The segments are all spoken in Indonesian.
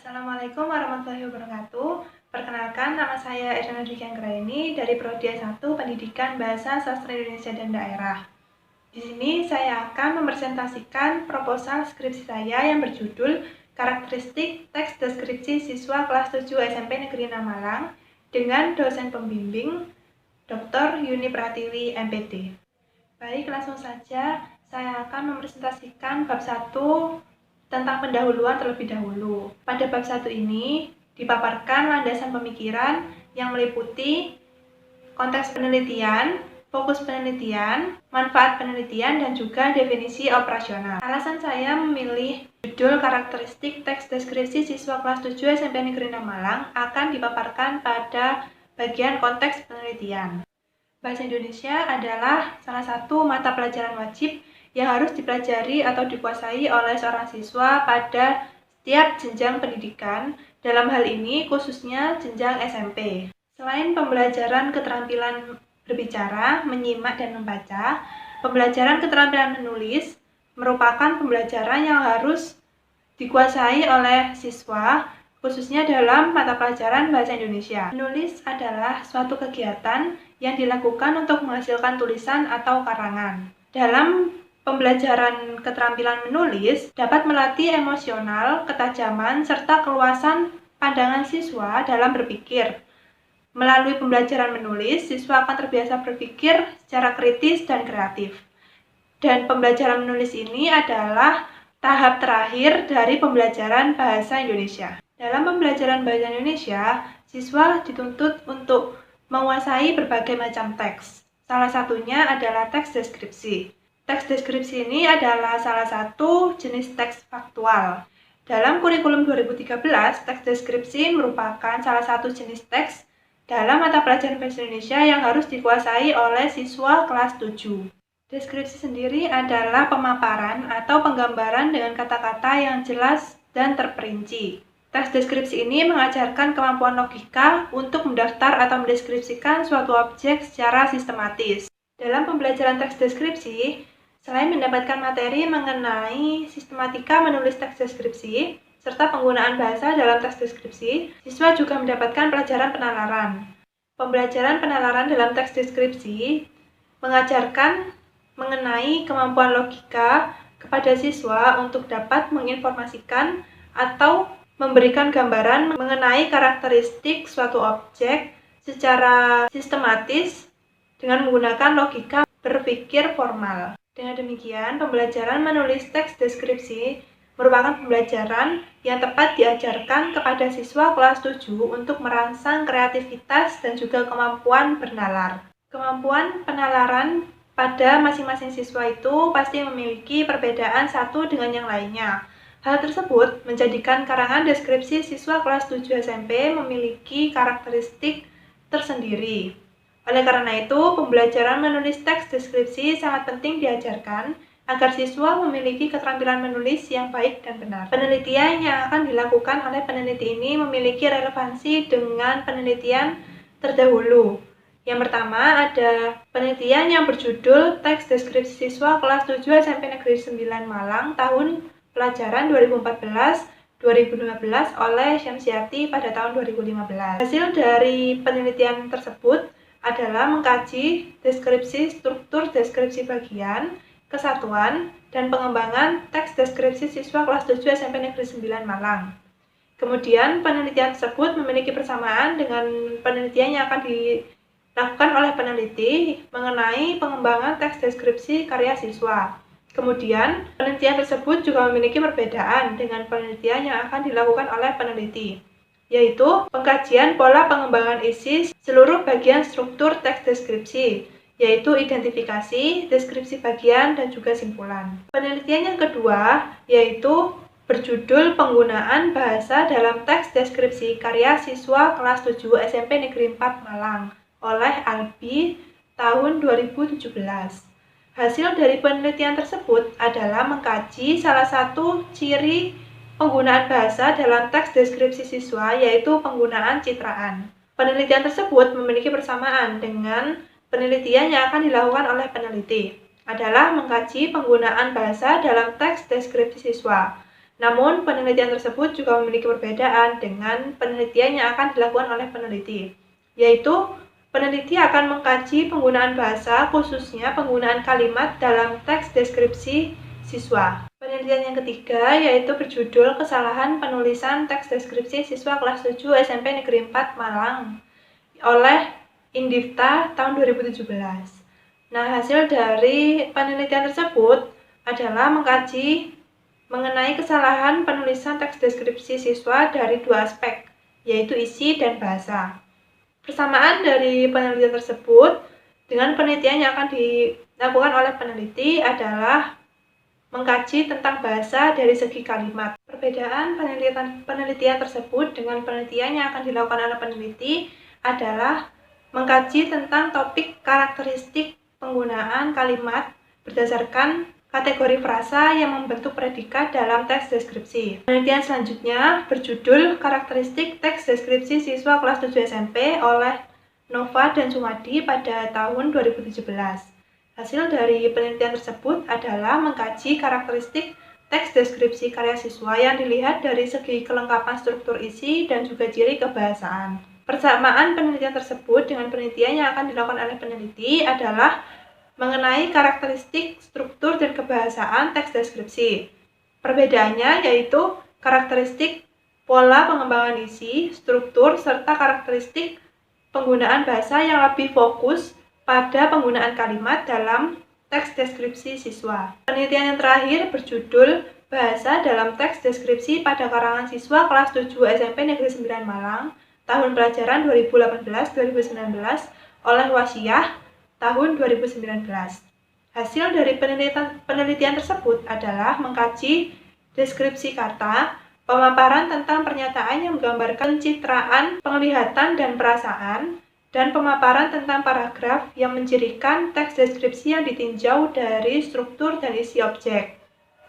Assalamualaikum warahmatullahi wabarakatuh. Perkenalkan, nama saya Ernana Dwi Anggraini dari Prodi S1 Pendidikan Bahasa Sastra Indonesia dan Daerah. Di sini saya akan mempresentasikan proposal skripsi saya yang berjudul Karakteristik Teks Deskripsi Siswa Kelas 7 SMP Negeri 6 Malang dengan dosen pembimbing Dr. Yuni Pratiwi, MPD. Baik, langsung saja saya akan mempresentasikan bab 1 tentang pendahuluan terlebih dahulu. Pada bab 1 ini dipaparkan landasan pemikiran yang meliputi konteks penelitian, fokus penelitian, manfaat penelitian, dan juga definisi operasional. Alasan saya memilih judul karakteristik teks deskripsi siswa kelas 7 SMP Negeri 6 Malang akan dipaparkan pada bagian konteks penelitian. Bahasa Indonesia adalah salah satu mata pelajaran wajib yang harus dipelajari atau dikuasai oleh seorang siswa pada setiap jenjang pendidikan, dalam hal ini khususnya jenjang SMP. Selain pembelajaran keterampilan berbicara, menyimak, dan membaca, pembelajaran keterampilan menulis merupakan pembelajaran yang harus dikuasai oleh siswa, khususnya dalam mata pelajaran Bahasa Indonesia. Menulis adalah suatu kegiatan yang dilakukan untuk menghasilkan tulisan atau karangan. Dalam pembelajaran keterampilan menulis dapat melatih emosional, ketajaman, serta keluasan pandangan siswa dalam berpikir. Melalui pembelajaran menulis, siswa akan terbiasa berpikir secara kritis dan kreatif. Dan pembelajaran menulis ini adalah tahap terakhir dari pembelajaran Bahasa Indonesia. Dalam pembelajaran Bahasa Indonesia, siswa dituntut untuk menguasai berbagai macam teks. Salah satunya adalah teks deskripsi. Teks deskripsi ini adalah salah satu jenis teks faktual. Dalam kurikulum 2013, teks deskripsi merupakan salah satu jenis teks dalam mata pelajaran Bahasa Indonesia yang harus dikuasai oleh siswa kelas 7. Deskripsi sendiri adalah pemaparan atau penggambaran dengan kata-kata yang jelas dan terperinci. Teks deskripsi ini mengajarkan kemampuan logika untuk mendaftar atau mendeskripsikan suatu objek secara sistematis. Dalam pembelajaran teks deskripsi, selain mendapatkan materi mengenai sistematika menulis teks deskripsi, serta penggunaan bahasa dalam teks deskripsi, siswa juga mendapatkan pelajaran penalaran. Pembelajaran penalaran dalam teks deskripsi mengajarkan mengenai kemampuan logika kepada siswa untuk dapat menginformasikan atau memberikan gambaran mengenai karakteristik suatu objek secara sistematis dengan menggunakan logika berpikir formal. Dengan demikian, pembelajaran menulis teks deskripsi merupakan pembelajaran yang tepat diajarkan kepada siswa kelas 7 untuk merangsang kreativitas dan juga kemampuan bernalar. Kemampuan penalaran pada masing-masing siswa itu pasti memiliki perbedaan satu dengan yang lainnya. Hal tersebut menjadikan karangan deskripsi siswa kelas 7 SMP memiliki karakteristik tersendiri. Oleh karena itu, pembelajaran menulis teks deskripsi sangat penting diajarkan agar siswa memiliki keterampilan menulis yang baik dan benar. Penelitian yang akan dilakukan oleh peneliti ini memiliki relevansi dengan penelitian terdahulu. Yang pertama ada penelitian yang berjudul Teks Deskripsi Siswa Kelas 7 SMP Negeri 9 Malang tahun pelajaran 2014-2015 oleh Syamsiati pada tahun 2015. Hasil dari penelitian tersebut adalah mengkaji deskripsi struktur deskripsi bagian, kesatuan, dan pengembangan teks deskripsi siswa kelas 7 SMP Negeri 9 Malang. Kemudian penelitian tersebut memiliki persamaan dengan penelitian yang akan dilakukan oleh peneliti mengenai pengembangan teks deskripsi karya siswa. Kemudian penelitian tersebut juga memiliki perbedaan dengan penelitian yang akan dilakukan oleh peneliti, yaitu pengkajian pola pengembangan isi seluruh bagian struktur teks deskripsi, yaitu identifikasi, deskripsi bagian, dan juga simpulan. Penelitian yang kedua yaitu berjudul Penggunaan Bahasa dalam Teks Deskripsi Karya Siswa Kelas 7 SMP Negeri 4 Malang oleh Albi tahun 2017. Hasil dari penelitian tersebut adalah mengkaji salah satu ciri penggunaan bahasa dalam teks deskripsi siswa, yaitu penggunaan citraan. Penelitian tersebut memiliki persamaan dengan penelitian yang akan dilakukan oleh peneliti, adalah mengkaji penggunaan bahasa dalam teks deskripsi siswa. Namun, penelitian tersebut juga memiliki perbedaan dengan penelitian yang akan dilakukan oleh peneliti, yaitu peneliti akan mengkaji penggunaan bahasa, khususnya penggunaan kalimat dalam teks deskripsi siswa. Penelitian yang ketiga yaitu berjudul Kesalahan Penulisan Teks Deskripsi Siswa Kelas 7 SMP Negeri 4 Malang oleh Indifta tahun 2017. Nah, hasil dari penelitian tersebut adalah mengkaji mengenai kesalahan penulisan teks deskripsi siswa dari dua aspek, yaitu isi dan bahasa. Persamaan dari penelitian tersebut dengan penelitian yang akan dilakukan oleh peneliti adalah mengkaji tentang bahasa dari segi kalimat. Perbedaan penelitian tersebut dengan penelitian yang akan dilakukan oleh peneliti adalah mengkaji tentang topik karakteristik penggunaan kalimat berdasarkan kategori frasa yang membentuk predikat dalam teks deskripsi. Penelitian selanjutnya berjudul Karakteristik Teks Deskripsi Siswa Kelas 7 SMP oleh Nova dan Sumadi pada tahun 2017. Hasil dari penelitian tersebut adalah mengkaji karakteristik teks deskripsi karya siswa yang dilihat dari segi kelengkapan struktur isi dan juga ciri kebahasaan. Persamaan penelitian tersebut dengan penelitian yang akan dilakukan oleh peneliti adalah mengenai karakteristik, struktur, dan kebahasaan teks deskripsi. Perbedaannya yaitu karakteristik pola pengembangan isi, struktur, serta karakteristik penggunaan bahasa yang lebih fokus pada penggunaan kalimat dalam teks deskripsi siswa. Penelitian yang terakhir berjudul Bahasa dalam Teks Deskripsi pada karangan siswa kelas 7 SMP Negeri 9 Malang, tahun pelajaran 2018-2019 oleh Wasiyah tahun 2019. Hasil dari penelitian tersebut adalah mengkaji deskripsi kata, pemaparan tentang pernyataan yang menggambarkan pencitraan, penglihatan, dan perasaan, dan pemaparan tentang paragraf yang mencirikan teks deskripsi yang ditinjau dari struktur dan isi objek.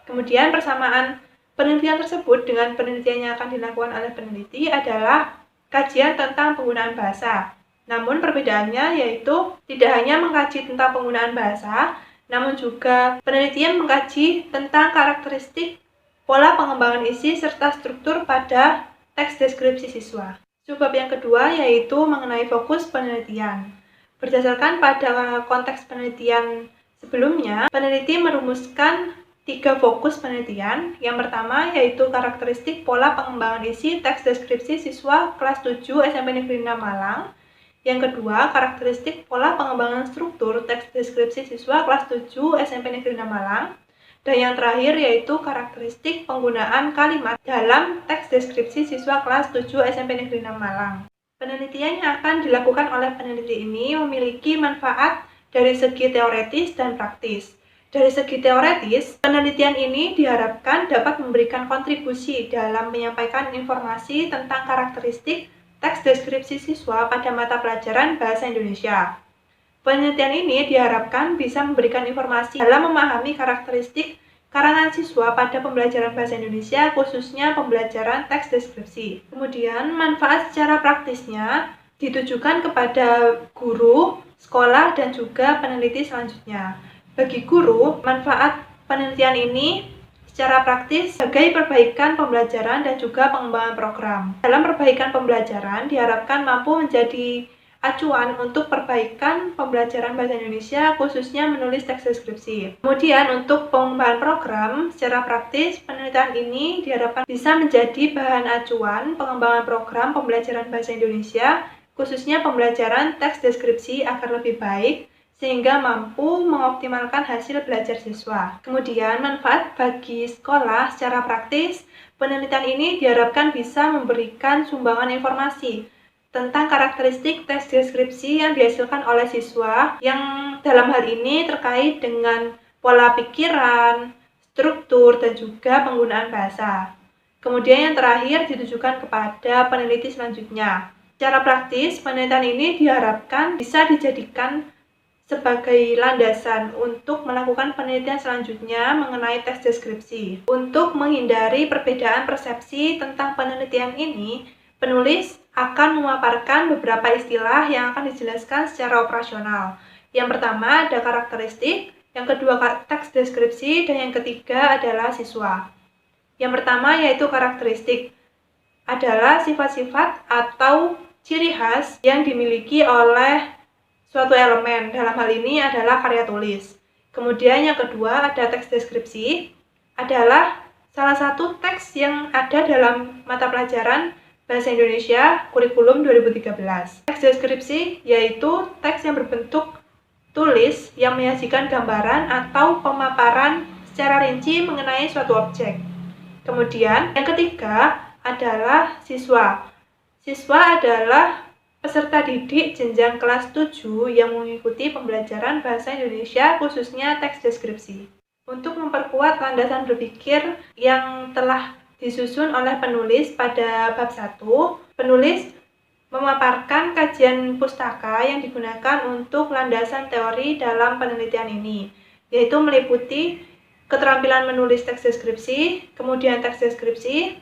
Kemudian persamaan penelitian tersebut dengan penelitian yang akan dilakukan oleh peneliti adalah kajian tentang penggunaan bahasa. Namun perbedaannya yaitu tidak hanya mengkaji tentang penggunaan bahasa, namun juga penelitian mengkaji tentang karakteristik, pola pengembangan isi, serta struktur pada teks deskripsi siswa. Subbab yang kedua yaitu mengenai fokus penelitian. Berdasarkan pada konteks penelitian sebelumnya, peneliti merumuskan 3 fokus penelitian. Yang pertama yaitu karakteristik pola pengembangan isi teks deskripsi siswa kelas 7 SMP Negeri 6 Malang. Yang kedua, karakteristik pola pengembangan struktur teks deskripsi siswa kelas 7 SMP Negeri 6 Malang. Dan yang terakhir yaitu karakteristik penggunaan kalimat dalam teks deskripsi siswa kelas 7 SMP Negeri 6 Malang. Penelitian yang akan dilakukan oleh peneliti ini memiliki manfaat dari segi teoretis dan praktis. Dari segi teoretis, penelitian ini diharapkan dapat memberikan kontribusi dalam menyampaikan informasi tentang karakteristik teks deskripsi siswa pada mata pelajaran Bahasa Indonesia. Penelitian ini diharapkan bisa memberikan informasi dalam memahami karakteristik karangan siswa pada pembelajaran Bahasa Indonesia, khususnya pembelajaran teks deskripsi. Kemudian, manfaat secara praktisnya ditujukan kepada guru, sekolah, dan juga peneliti selanjutnya. Bagi guru, manfaat penelitian ini secara praktis sebagai perbaikan pembelajaran dan juga pengembangan program. Dalam perbaikan pembelajaran diharapkan mampu menjadi acuan untuk perbaikan pembelajaran Bahasa Indonesia, khususnya menulis teks deskripsi. Kemudian untuk pengembangan program, secara praktis penelitian ini diharapkan bisa menjadi bahan acuan pengembangan program pembelajaran Bahasa Indonesia, khususnya pembelajaran teks deskripsi agar lebih baik, sehingga mampu mengoptimalkan hasil belajar siswa. Kemudian, manfaat bagi sekolah secara praktis, penelitian ini diharapkan bisa memberikan sumbangan informasi tentang karakteristik teks deskripsi yang dihasilkan oleh siswa, yang dalam hal ini terkait dengan pola pikiran, struktur, dan juga penggunaan bahasa. Kemudian yang terakhir ditujukan kepada peneliti selanjutnya. Secara praktis, penelitian ini diharapkan bisa dijadikan sebagai landasan untuk melakukan penelitian selanjutnya mengenai teks deskripsi. Untuk menghindari perbedaan persepsi tentang penelitian ini, penulis akan memaparkan beberapa istilah yang akan dijelaskan secara operasional. Yang pertama ada karakteristik, yang kedua teks deskripsi, dan yang ketiga adalah siswa. Yang pertama yaitu karakteristik, adalah sifat-sifat atau ciri khas yang dimiliki oleh suatu elemen. Dalam hal ini adalah karya tulis. Kemudian yang kedua ada teks deskripsi, adalah salah satu teks yang ada dalam mata pelajaran Bahasa Indonesia kurikulum 2013. Teks deskripsi yaitu teks yang berbentuk tulis yang menyajikan gambaran atau pemaparan secara rinci mengenai suatu objek. Kemudian yang ketiga adalah siswa. Siswa adalah peserta didik jenjang kelas 7 yang mengikuti pembelajaran Bahasa Indonesia khususnya teks deskripsi. Untuk memperkuat landasan berpikir yang telah disusun oleh penulis pada bab 1, penulis memaparkan kajian pustaka yang digunakan untuk landasan teori dalam penelitian ini, yaitu meliputi keterampilan menulis teks deskripsi, kemudian teks deskripsi,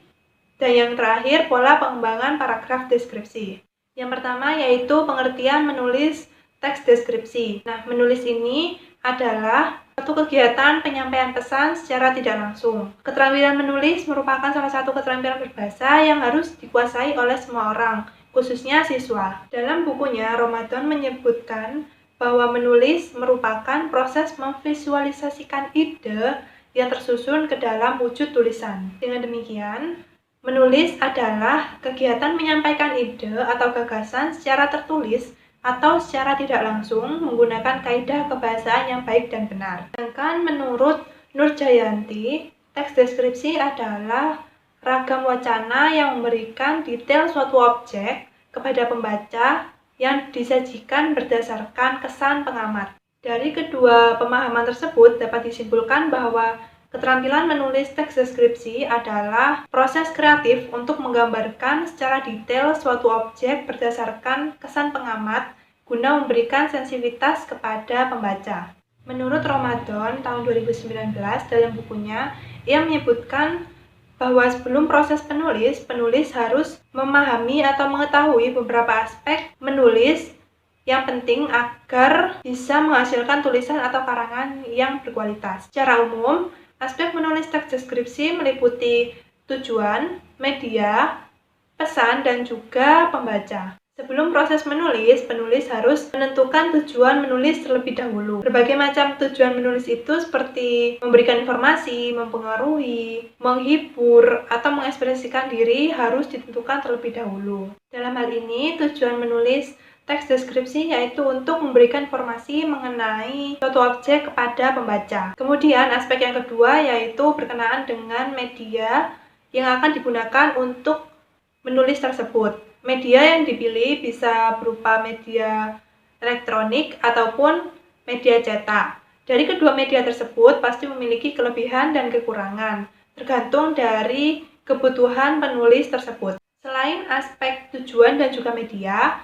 dan yang terakhir pola pengembangan paragraf deskripsi. Yang pertama yaitu pengertian menulis teks deskripsi. Nah, menulis ini adalah suatu kegiatan penyampaian pesan secara tidak langsung. Keterampilan menulis merupakan salah satu keterampilan berbahasa yang harus dikuasai oleh semua orang, khususnya siswa. Dalam bukunya, Ramadan menyebutkan bahwa menulis merupakan proses memvisualisasikan ide yang tersusun ke dalam wujud tulisan. Dengan demikian, menulis adalah kegiatan menyampaikan ide atau gagasan secara tertulis atau secara tidak langsung menggunakan kaidah kebahasaan yang baik dan benar. Sedangkan menurut Nurjayanti, teks deskripsi adalah ragam wacana yang memberikan detail suatu objek kepada pembaca yang disajikan berdasarkan kesan pengamat. Dari kedua pemahaman tersebut dapat disimpulkan bahwa keterampilan menulis teks deskripsi adalah proses kreatif untuk menggambarkan secara detail suatu objek berdasarkan kesan pengamat guna memberikan sensitivitas kepada pembaca. Menurut Ramadan tahun 2019 dalam bukunya, ia menyebutkan bahwa sebelum proses penulis harus memahami atau mengetahui beberapa aspek menulis yang penting agar bisa menghasilkan tulisan atau karangan yang berkualitas. Secara umum, aspek menulis teks deskripsi meliputi tujuan, media, pesan, dan juga pembaca. Sebelum proses menulis, penulis harus menentukan tujuan menulis terlebih dahulu. Berbagai macam tujuan menulis itu seperti memberikan informasi, mempengaruhi, menghibur, atau mengekspresikan diri harus ditentukan terlebih dahulu. Dalam hal ini, tujuan menulis teks deskripsi yaitu untuk memberikan informasi mengenai suatu objek kepada pembaca. Kemudian aspek yang kedua yaitu berkenaan dengan media yang akan digunakan untuk menulis tersebut. Media yang dipilih bisa berupa media elektronik ataupun media cetak. Dari kedua media tersebut pasti memiliki kelebihan dan kekurangan, tergantung dari kebutuhan penulis tersebut. Selain aspek tujuan dan juga media,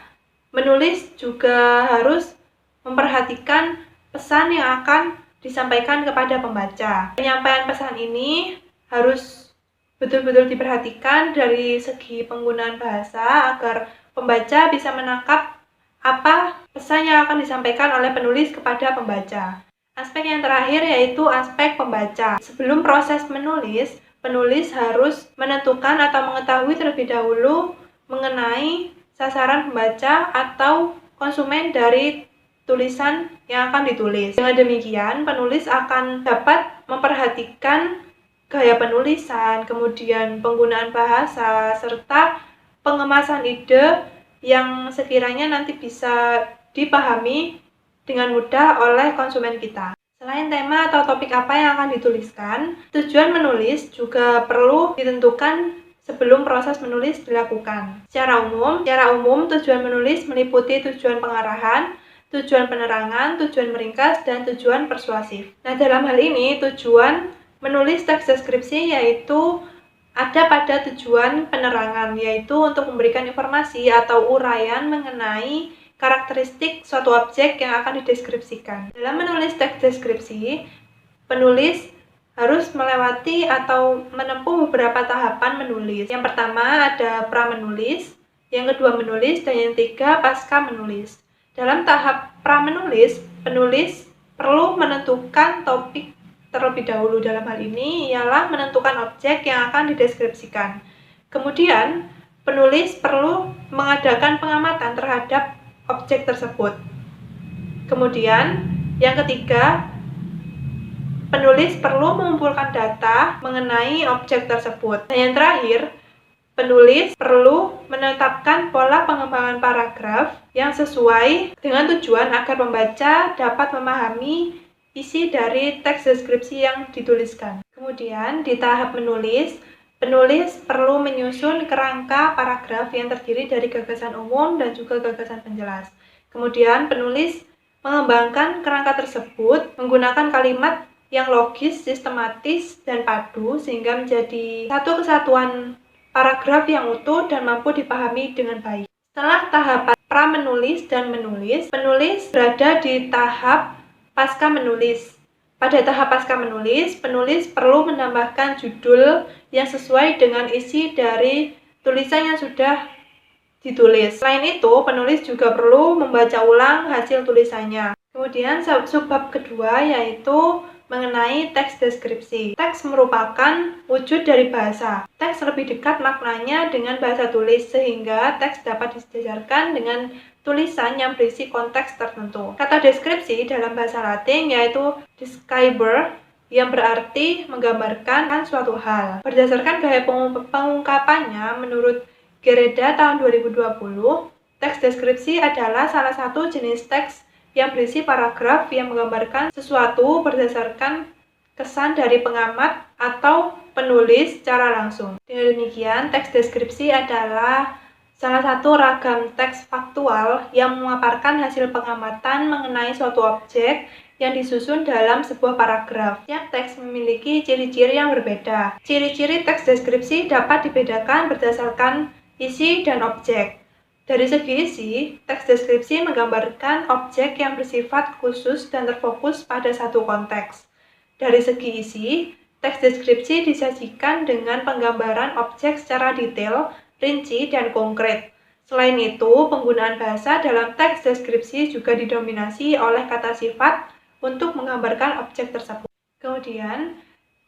menulis juga harus memperhatikan pesan yang akan disampaikan kepada pembaca. Penyampaian pesan ini harus betul-betul diperhatikan dari segi penggunaan bahasa agar pembaca bisa menangkap apa pesan yang akan disampaikan oleh penulis kepada pembaca. Aspek yang terakhir yaitu aspek pembaca. Sebelum proses menulis, penulis harus menentukan atau mengetahui terlebih dahulu mengenai sasaran pembaca atau konsumen dari tulisan yang akan ditulis. Dengan demikian, penulis akan dapat memperhatikan gaya penulisan, kemudian penggunaan bahasa, serta pengemasan ide yang sekiranya nanti bisa dipahami dengan mudah oleh konsumen kita. Selain tema atau topik apa yang akan dituliskan, tujuan menulis juga perlu ditentukan sebelum proses menulis dilakukan. Secara umum tujuan menulis meliputi tujuan pengarahan, tujuan penerangan, tujuan meringkas, dan tujuan persuasif. Nah, dalam hal ini tujuan menulis teks deskripsi yaitu ada pada tujuan penerangan, yaitu untuk memberikan informasi atau uraian mengenai karakteristik suatu objek yang akan dideskripsikan. Dalam menulis teks deskripsi, penulis harus melewati atau menempuh beberapa tahapan menulis. Yang pertama ada pra-menulis, yang kedua menulis, dan yang ketiga pasca menulis. Dalam tahap pra-menulis, penulis perlu menentukan topik terlebih dahulu dalam hal ini ialah menentukan objek yang akan dideskripsikan. Kemudian, penulis perlu mengadakan pengamatan terhadap objek tersebut. Kemudian, yang ketiga, penulis perlu mengumpulkan data mengenai objek tersebut. Dan yang terakhir, penulis perlu menetapkan pola pengembangan paragraf yang sesuai dengan tujuan agar pembaca dapat memahami isi dari teks deskripsi yang dituliskan. Kemudian, di tahap menulis, penulis perlu menyusun kerangka paragraf yang terdiri dari gagasan umum dan juga gagasan penjelas. Kemudian, penulis mengembangkan kerangka tersebut menggunakan kalimat yang logis, sistematis, dan padu sehingga menjadi satu kesatuan paragraf yang utuh dan mampu dipahami dengan baik. Setelah tahapan pra-menulis dan menulis, penulis berada di tahap pasca menulis. Pada tahap pasca menulis, penulis perlu menambahkan judul yang sesuai dengan isi dari tulisan yang sudah ditulis. Selain itu, penulis juga perlu membaca ulang hasil tulisannya. Kemudian subbab kedua yaitu mengenai teks deskripsi. Teks merupakan wujud dari bahasa. Teks lebih dekat maknanya dengan bahasa tulis sehingga teks dapat disejajarkan dengan tulisan yang berisi konteks tertentu. Kata deskripsi dalam bahasa Latin yaitu describer yang berarti menggambarkan suatu hal. Berdasarkan gaya pengungkapannya menurut Gereda tahun 2020, teks deskripsi adalah salah satu jenis teks yang berisi paragraf yang menggambarkan sesuatu berdasarkan kesan dari pengamat atau penulis secara langsung. Dengan demikian, teks deskripsi adalah salah satu ragam teks faktual yang memaparkan hasil pengamatan mengenai suatu objek yang disusun dalam sebuah paragraf. Setiap teks memiliki ciri-ciri yang berbeda. Ciri-ciri teks deskripsi dapat dibedakan berdasarkan isi dan objek. Dari segi isi, teks deskripsi menggambarkan objek yang bersifat khusus dan terfokus pada satu konteks. Dari segi isi, teks deskripsi disajikan dengan penggambaran objek secara detail, rinci, dan konkret. Selain itu, penggunaan bahasa dalam teks deskripsi juga didominasi oleh kata sifat untuk menggambarkan objek tersebut. Kemudian,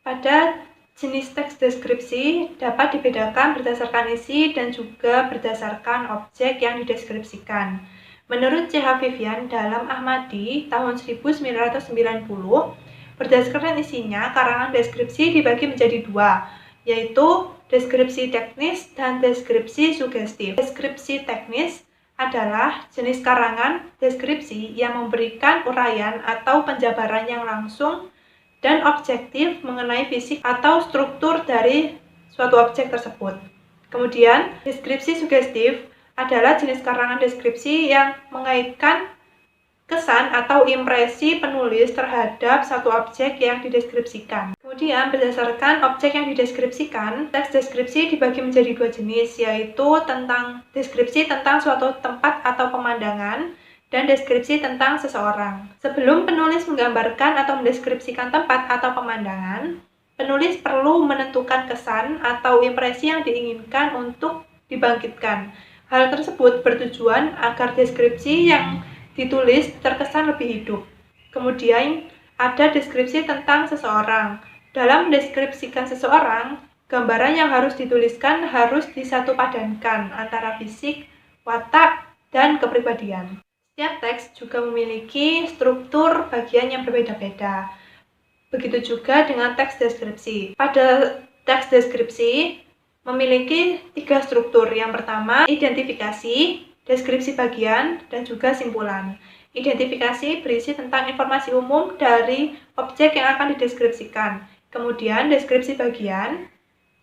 pada jenis teks deskripsi dapat dibedakan berdasarkan isi dan juga berdasarkan objek yang dideskripsikan. Menurut C.H. Vivian dalam Ahmadi tahun 1990, berdasarkan isinya, karangan deskripsi dibagi menjadi dua, yaitu deskripsi teknis dan deskripsi sugestif. Deskripsi teknis adalah jenis karangan deskripsi yang memberikan uraian atau penjabaran yang langsung dan objektif mengenai fisik atau struktur dari suatu objek tersebut. Kemudian, deskripsi sugestif adalah jenis karangan deskripsi yang mengaitkan kesan atau impresi penulis terhadap satu objek yang dideskripsikan. Kemudian, berdasarkan objek yang dideskripsikan, teks deskripsi dibagi menjadi dua jenis, yaitu deskripsi tentang suatu tempat atau pemandangan, dan deskripsi tentang seseorang. Sebelum penulis menggambarkan atau mendeskripsikan tempat atau pemandangan, penulis perlu menentukan kesan atau impresi yang diinginkan untuk dibangkitkan. Hal tersebut bertujuan agar deskripsi yang ditulis terkesan lebih hidup. Kemudian, ada deskripsi tentang seseorang. Dalam mendeskripsikan seseorang, gambaran yang harus dituliskan harus disatupadankan antara fisik, watak, dan kepribadian. Setiap teks juga memiliki struktur bagian yang berbeda-beda. Begitu juga dengan teks deskripsi. Pada teks deskripsi memiliki tiga struktur. Yang pertama, identifikasi, deskripsi bagian, dan juga simpulan. Identifikasi berisi tentang informasi umum dari objek yang akan dideskripsikan. Kemudian, deskripsi bagian,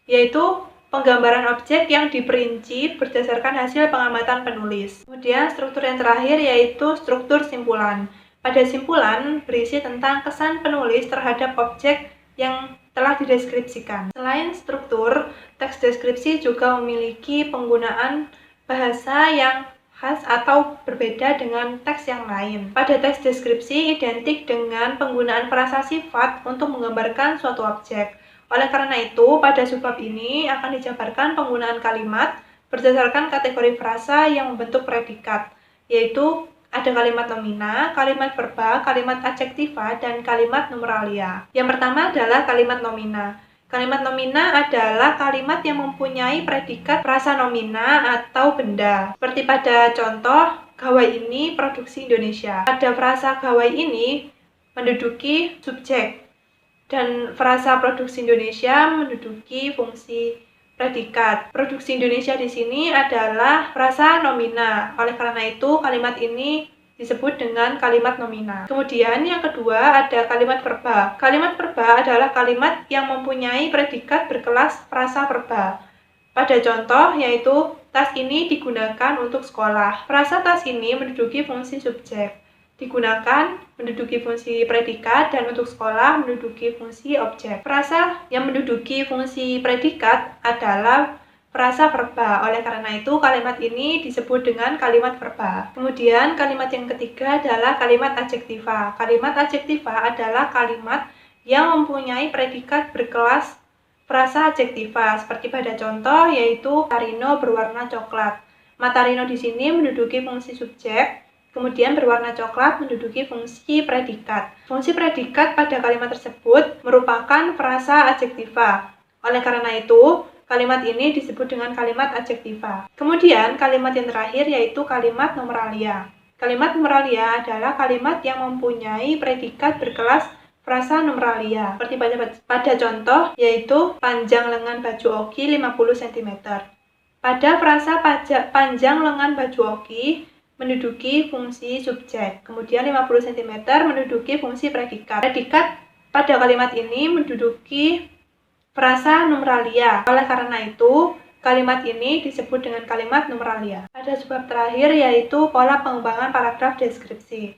yaitu penggambaran objek yang diperinci berdasarkan hasil pengamatan penulis. Kemudian struktur yang terakhir yaitu struktur simpulan. Pada simpulan berisi tentang kesan penulis terhadap objek yang telah dideskripsikan. Selain struktur, teks deskripsi juga memiliki penggunaan bahasa yang khas atau berbeda dengan teks yang lain. Pada teks deskripsi identik dengan penggunaan frasa sifat untuk menggambarkan suatu objek. Oleh karena itu, pada subbab ini akan dijabarkan penggunaan kalimat berdasarkan kategori frasa yang membentuk predikat, yaitu Ada kalimat nomina, kalimat verba, kalimat adjektiva, dan kalimat numeralia. Yang pertama adalah kalimat nomina. Kalimat nomina adalah kalimat yang mempunyai predikat frasa nomina atau benda. Seperti pada contoh, gawai ini produksi Indonesia. Pada frasa gawai ini menduduki subjek, dan frasa produksi Indonesia menduduki fungsi predikat. Produksi Indonesia di sini adalah frasa nomina. Oleh karena itu, kalimat ini disebut dengan kalimat nomina. Kemudian yang kedua ada kalimat verba. Kalimat verba adalah kalimat yang mempunyai predikat berkelas frasa verba. Pada contoh yaitu tas ini digunakan untuk sekolah. Frasa tas ini menduduki fungsi subjek, digunakan menduduki fungsi predikat, dan untuk sekolah menduduki fungsi objek. Frasa yang menduduki fungsi predikat adalah frasa verba. Oleh karena itu, kalimat ini disebut dengan kalimat verba. Kemudian, kalimat yang ketiga adalah kalimat adjektiva. Kalimat adjektiva adalah kalimat yang mempunyai predikat berkelas frasa adjektiva. Seperti pada contoh, yaitu Tarino berwarna coklat. Matarino di sini menduduki fungsi subjek, kemudian berwarna coklat menduduki fungsi predikat. Fungsi predikat pada kalimat tersebut merupakan frasa adjektiva. Oleh karena itu, kalimat ini disebut dengan kalimat adjektiva. Kemudian, kalimat yang terakhir yaitu kalimat numeralia. Kalimat numeralia adalah kalimat yang mempunyai predikat berkelas frasa numeralia. Seperti pada contoh, yaitu panjang lengan baju Oki 50 cm. Pada frasa panjang lengan baju Oki menduduki fungsi subjek, kemudian 50 cm menduduki fungsi predikat. Predikat pada kalimat ini menduduki frasa numeralia. Oleh karena itu, kalimat ini disebut dengan kalimat numeralia. Ada sebab terakhir yaitu pola pengembangan paragraf deskripsi.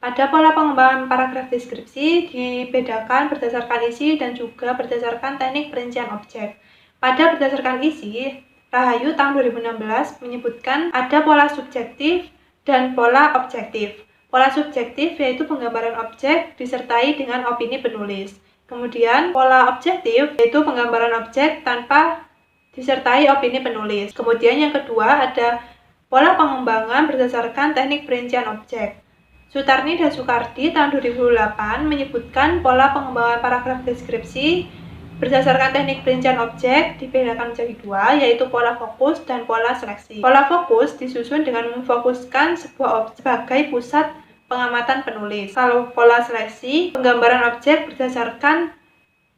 Pada pola pengembangan paragraf deskripsi dibedakan berdasarkan isi dan juga berdasarkan teknik perincian objek. Pada berdasarkan isi, Rahayu tahun 2016 menyebutkan ada pola subjektif dan pola objektif. Pola subjektif yaitu penggambaran objek disertai dengan opini penulis. Kemudian pola objektif yaitu penggambaran objek tanpa disertai opini penulis. Kemudian yang kedua ada pola pengembangan berdasarkan teknik perincian objek. Sutarni dan Soekardi tahun 2008 menyebutkan pola pengembangan paragraf deskripsi berdasarkan teknik perincian objek dibedakan menjadi dua, yaitu pola fokus dan pola seleksi. Pola fokus disusun dengan memfokuskan sebuah objek sebagai pusat pengamatan penulis. Kalau pola seleksi, penggambaran objek berdasarkan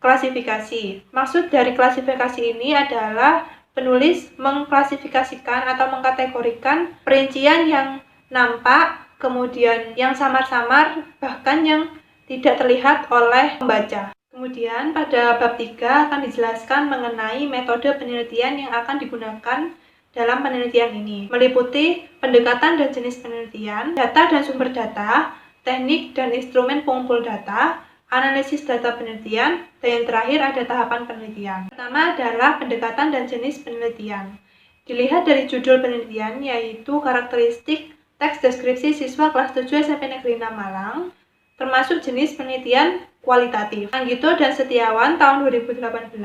klasifikasi. Maksud dari klasifikasi ini adalah penulis mengklasifikasikan atau mengkategorikan perincian yang nampak, kemudian yang samar-samar, bahkan yang tidak terlihat oleh pembaca. Kemudian pada bab 3 akan dijelaskan mengenai metode penelitian yang akan digunakan dalam penelitian ini, meliputi pendekatan dan jenis penelitian, data dan sumber data, teknik dan instrumen pengumpul data, analisis data penelitian, dan yang terakhir ada tahapan penelitian. Pertama adalah pendekatan dan jenis penelitian. Dilihat dari judul penelitian yaitu karakteristik teks deskripsi siswa kelas 7 SMP Negeri 6 Malang, termasuk jenis penelitian kualitatif. Anggito dan Setiawan tahun 2018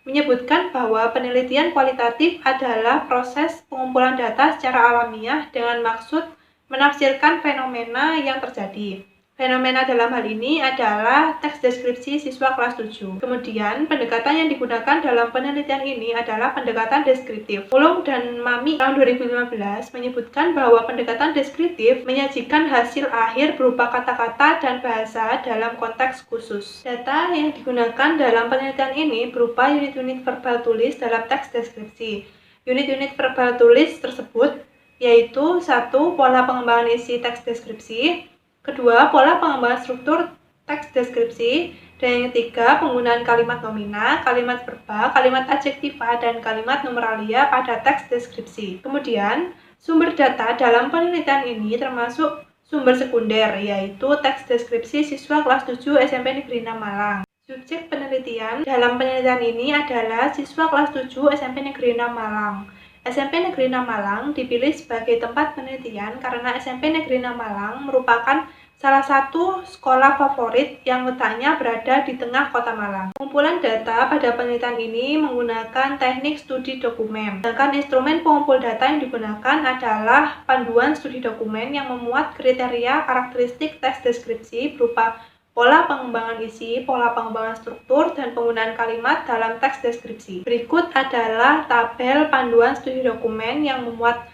menyebutkan bahwa penelitian kualitatif adalah proses pengumpulan data secara alamiah dengan maksud menafsirkan fenomena yang terjadi. Fenomena dalam hal ini adalah teks deskripsi siswa kelas 7. Kemudian, pendekatan yang digunakan dalam penelitian ini adalah pendekatan deskriptif. Ulung dan Mami tahun 2015 menyebutkan bahwa pendekatan deskriptif menyajikan hasil akhir berupa kata-kata dan bahasa dalam konteks khusus. Data yang digunakan dalam penelitian ini berupa unit-unit verbal tulis dalam teks deskripsi. Unit-unit verbal tulis tersebut yaitu 1. Pola pengembangan isi teks deskripsi, kedua, pola pengembangan struktur teks deskripsi, dan yang ketiga, penggunaan kalimat nomina, kalimat verba, kalimat adjektiva, dan kalimat numeralia pada teks deskripsi. Kemudian, sumber data dalam penelitian ini termasuk sumber sekunder, yaitu teks deskripsi siswa kelas 7 SMP Negeri 6 Malang. Subjek penelitian dalam penelitian ini adalah siswa kelas 7 SMP Negeri 6 Malang. SMP Negeri 6 Malang dipilih sebagai tempat penelitian karena SMP Negeri 6 Malang merupakan salah satu sekolah favorit yang letaknya berada di tengah kota Malang. Pengumpulan data pada penelitian ini menggunakan teknik studi dokumen. Sedangkan instrumen pengumpul data yang digunakan adalah panduan studi dokumen yang memuat kriteria karakteristik teks deskripsi berupa pola pengembangan isi, pola pengembangan struktur, dan penggunaan kalimat dalam teks deskripsi. Berikut adalah tabel panduan studi dokumen yang memuat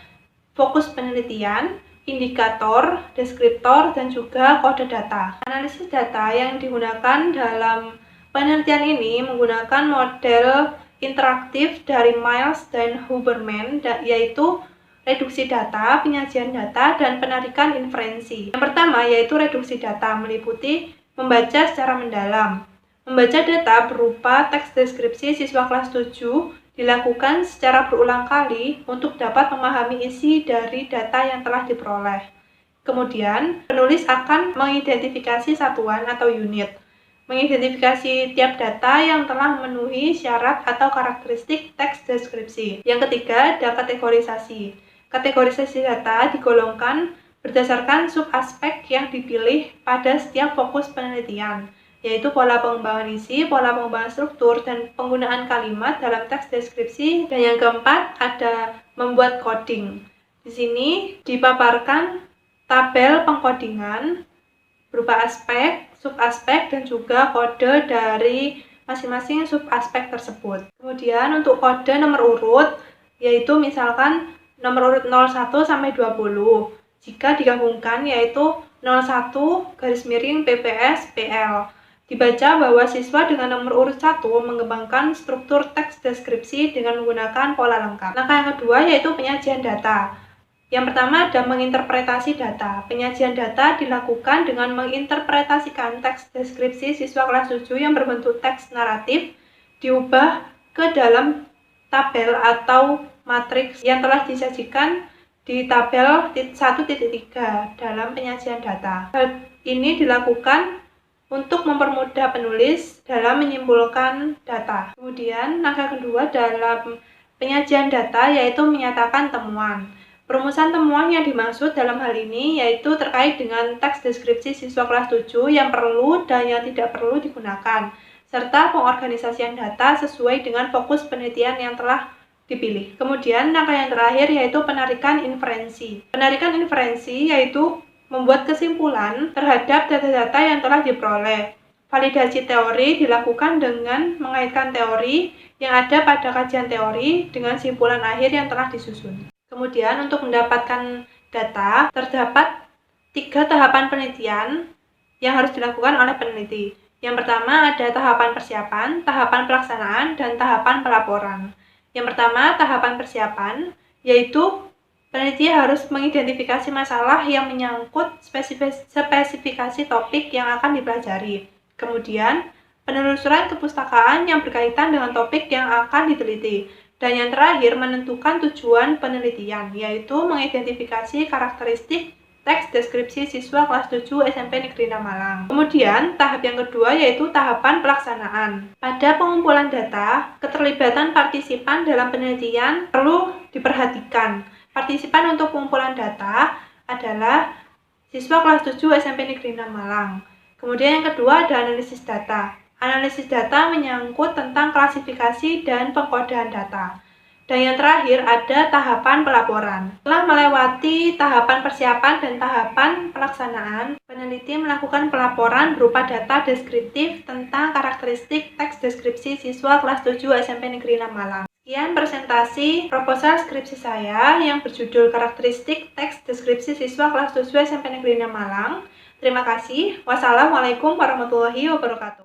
fokus penelitian, indikator, deskriptor, dan juga kode data. Analisis data yang digunakan dalam penelitian ini menggunakan model interaktif dari Miles dan Huberman, yaitu reduksi data, penyajian data, dan penarikan inferensi. Yang pertama yaitu reduksi data, meliputi membaca secara mendalam. Membaca data berupa teks deskripsi siswa kelas 7 dilakukan secara berulang kali untuk dapat memahami isi dari data yang telah diperoleh. Kemudian, penulis akan mengidentifikasi satuan atau unit, mengidentifikasi tiap data yang telah memenuhi syarat atau karakteristik teks deskripsi. Yang ketiga, ada kategorisasi. Kategorisasi data digolongkan berdasarkan sub-aspek yang dipilih pada setiap fokus penelitian, yaitu pola pengembangan isi, pola pengembangan struktur, dan penggunaan kalimat dalam teks deskripsi. Dan yang keempat ada membuat coding. Di sini dipaparkan tabel pengkodingan berupa aspek, subaspek, dan juga kode dari masing-masing subaspek tersebut. Kemudian untuk kode nomor urut, yaitu misalkan nomor urut 01 sampai 20. Jika digabungkan yaitu 01 garis miring PPS PL. Dibaca bahwa siswa dengan nomor urut 1 mengembangkan struktur teks deskripsi dengan menggunakan pola lengkap. Langkah yang kedua yaitu penyajian data. Yang pertama ada menginterpretasi data. Penyajian data dilakukan dengan menginterpretasikan teks deskripsi siswa kelas 7 yang berbentuk teks naratif diubah ke dalam tabel atau matriks yang telah disajikan di tabel 1.3 dalam penyajian data. Hal ini dilakukan untuk mempermudah penulis dalam menyimpulkan data. Kemudian, langkah kedua dalam penyajian data yaitu menyatakan temuan. Perumusan temuan yang dimaksud dalam hal ini yaitu terkait dengan teks deskripsi siswa kelas 7 yang perlu dan yang tidak perlu digunakan, serta pengorganisasian data sesuai dengan fokus penelitian yang telah dipilih. Kemudian, langkah yang terakhir yaitu penarikan inferensi. Penarikan inferensi yaitu membuat kesimpulan terhadap data-data yang telah diperoleh. Validasi teori dilakukan dengan mengaitkan teori yang ada pada kajian teori dengan simpulan akhir yang telah disusun. Kemudian untuk mendapatkan data, terdapat 3 tahapan penelitian yang harus dilakukan oleh peneliti. Yang pertama ada tahapan persiapan, tahapan pelaksanaan, dan tahapan pelaporan. Yang pertama, tahapan persiapan, yaitu peneliti harus mengidentifikasi masalah yang menyangkut spesifikasi topik yang akan dipelajari. Kemudian, penelusuran kepustakaan yang berkaitan dengan topik yang akan diteliti. Dan yang terakhir, menentukan tujuan penelitian, yaitu mengidentifikasi karakteristik teks deskripsi siswa kelas 7 SMP Negeri 6 Malang. Kemudian, tahap yang kedua yaitu tahapan pelaksanaan. Pada pengumpulan data, keterlibatan partisipan dalam penelitian perlu diperhatikan. Partisipan untuk pengumpulan data adalah siswa kelas 7 SMP Negeri 6 Malang. Kemudian yang kedua ada analisis data. Analisis data menyangkut tentang klasifikasi dan pengkodean data. Dan yang terakhir ada tahapan pelaporan. Setelah melewati tahapan persiapan dan tahapan pelaksanaan, peneliti melakukan pelaporan berupa data deskriptif tentang karakteristik teks deskripsi siswa kelas 7 SMP Negeri 6 Malang. Sekian presentasi proposal skripsi saya yang berjudul karakteristik teks deskripsi siswa kelas 7 SMP Negeri 6 Malang. Terima kasih. Wassalamualaikum warahmatullahi wabarakatuh.